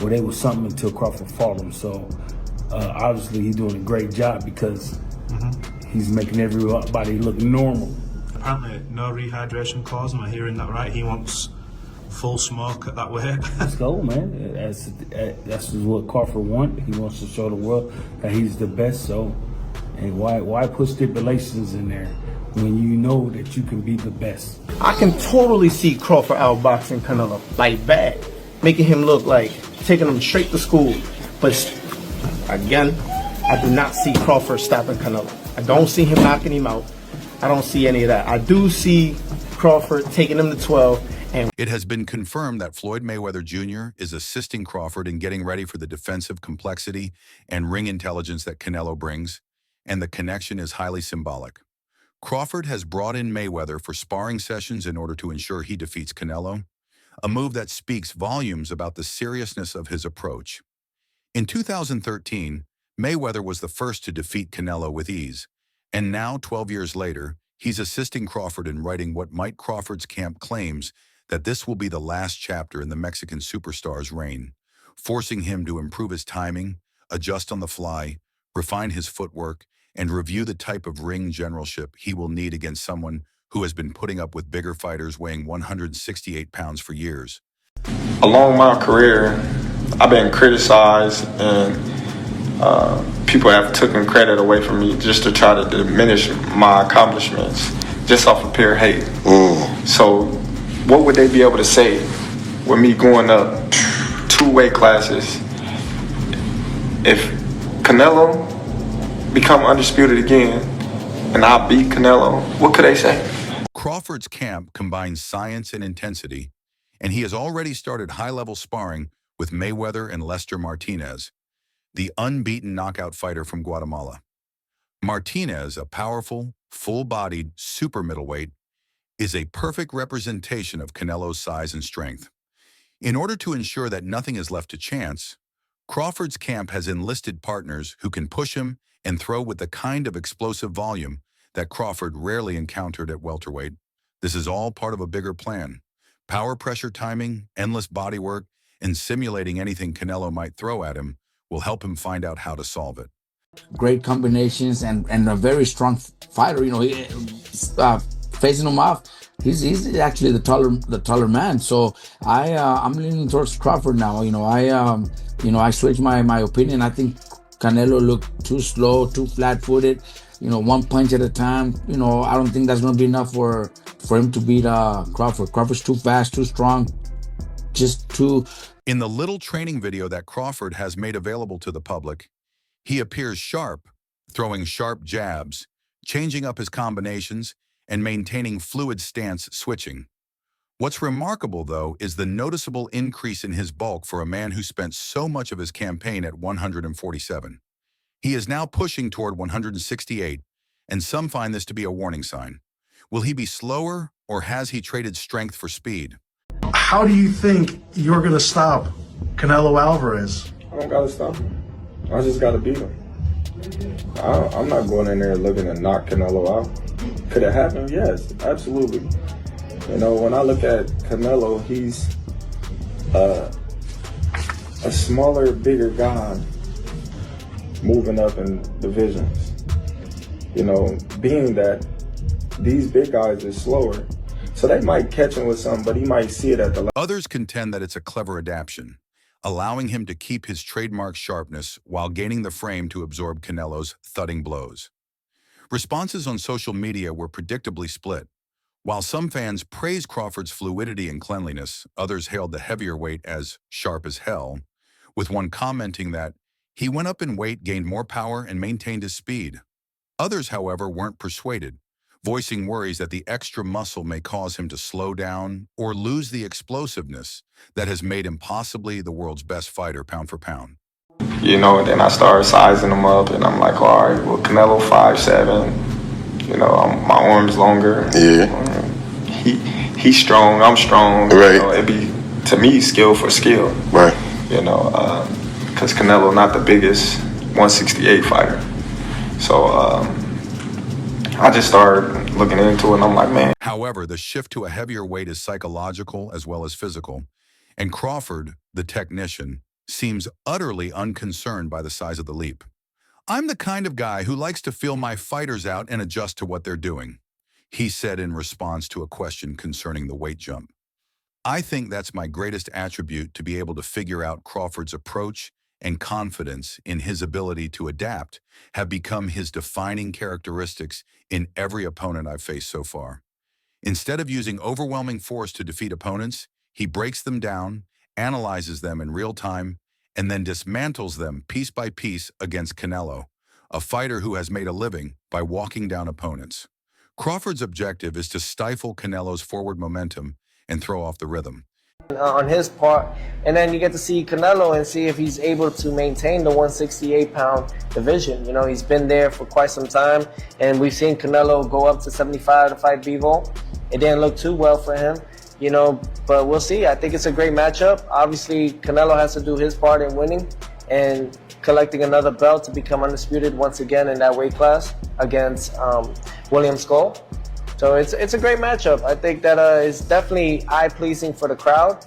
Well, they was something until Crawford fought him. So obviously he's doing a great job because he's making everybody look normal. Apparently no rehydration clause, am I hearing that right? He wants full smoke at that weight. Let's go, man. That's what Crawford wants. He wants to show the world that he's the best. So, and why put stipulations in there when you know that you can be the best? I can totally see Crawford outboxing Canelo, like bad, making him look like taking him straight to school. But again, I do not see Crawford stopping Canelo. I don't see him knocking him out. I don't see any of that. I do see Crawford taking him to 12. It has been confirmed that Floyd Mayweather Jr. is assisting Crawford in getting ready for the defensive complexity and ring intelligence that Canelo brings, and the connection is highly symbolic. Crawford has brought in Mayweather for sparring sessions in order to ensure he defeats Canelo, a move that speaks volumes about the seriousness of his approach. In 2013, Mayweather was the first to defeat Canelo with ease, and now, 12 years later, he's assisting Crawford in writing what Mike Crawford's camp claims that this will be the last chapter in the Mexican superstar's reign, forcing him to improve his timing, adjust on the fly, refine his footwork, and review the type of ring generalship he will need against someone who has been putting up with bigger fighters weighing 168 pounds for years. Along my career, I've been criticized and people have taken credit away from me just to try to diminish my accomplishments just off of pure hate. So what would they be able to say with me going up 2 weight classes if Canelo become undisputed again and I beat Canelo? What could they say? Crawford's camp combines science and intensity, and he has already started high-level sparring with Mayweather and Lester Martinez, the unbeaten knockout fighter from Guatemala. Martinez, a powerful, full-bodied super middleweight, is a perfect representation of Canelo's size and strength. In order to ensure that nothing is left to chance, Crawford's camp has enlisted partners who can push him and throw with the kind of explosive volume that Crawford rarely encountered at welterweight. This is all part of a bigger plan. Power pressure timing, endless body work, and simulating anything Canelo might throw at him will help him find out how to solve it. Great combinations and a very strong fighter. You know, facing him off, he's actually the taller man. So I'm leaning towards Crawford now. I switched my opinion. I think Canelo looked too slow, too flat-footed. One punch at a time. I don't think that's going to be enough for him to beat Crawford. Crawford's too fast, too strong, just too. In the little training video that Crawford has made available to the public, he appears sharp, throwing sharp jabs, changing up his combinations, and maintaining fluid stance switching. What's remarkable, though, is the noticeable increase in his bulk for a man who spent so much of his campaign at 147. He is now pushing toward 168, and some find this to be a warning sign. Will he be slower, or has he traded strength for speed? How do you think you're going to stop Canelo Alvarez? I don't got to stop him. I just got to beat him. I'm not going in there looking to knock Canelo out. Could it happen? Yes, absolutely. When I look at Canelo, he's a smaller, bigger guy moving up in divisions. Being that these big guys are slower, so they might catch him with something, but he might see it at the. Others contend that it's a clever adaptation, allowing him to keep his trademark sharpness while gaining the frame to absorb Canelo's thudding blows. Responses on social media were predictably split. While some fans praised Crawford's fluidity and cleanliness, others hailed the heavier weight as sharp as hell, with one commenting that he went up in weight, gained more power, and maintained his speed. Others, however, weren't persuaded, voicing worries that the extra muscle may cause him to slow down or lose the explosiveness that has made him possibly the world's best fighter pound for pound. And then I started sizing him up, and I'm like, all right, well, Canelo 5'7", my arm's longer. Yeah. He's strong, I'm strong. Right. It'd be, to me, skill for skill. Right. Because Canelo not the biggest 168 fighter. So I just started looking into it, and I'm like, man. However, the shift to a heavier weight is psychological as well as physical, and Crawford, the technician, seems utterly unconcerned by the size of the leap. "I'm the kind of guy who likes to feel my fighters out and adjust to what they're doing," he said in response to a question concerning the weight jump. "I think that's my greatest attribute, to be able to figure out Crawford's approach, and confidence in his ability to adapt have become his defining characteristics in every opponent I've faced so far. Instead of using overwhelming force to defeat opponents, he breaks them down, analyzes them in real time, and then dismantles them piece by piece against Canelo, a fighter who has made a living by walking down opponents. Crawford's objective is to stifle Canelo's forward momentum and throw off the rhythm. On his part, and then you get to see Canelo and see if he's able to maintain the 168-pound division. You know, he's been there for quite some time, and we've seen Canelo go up to 75 to fight Bivol. It didn't look too well for him, you know, but we'll see. I think it's a great matchup. Obviously, Canelo has to do his part in winning and collecting another belt to become undisputed once again in that weight class against William Skull. So it's a great matchup. I think that is definitely eye-pleasing for the crowd.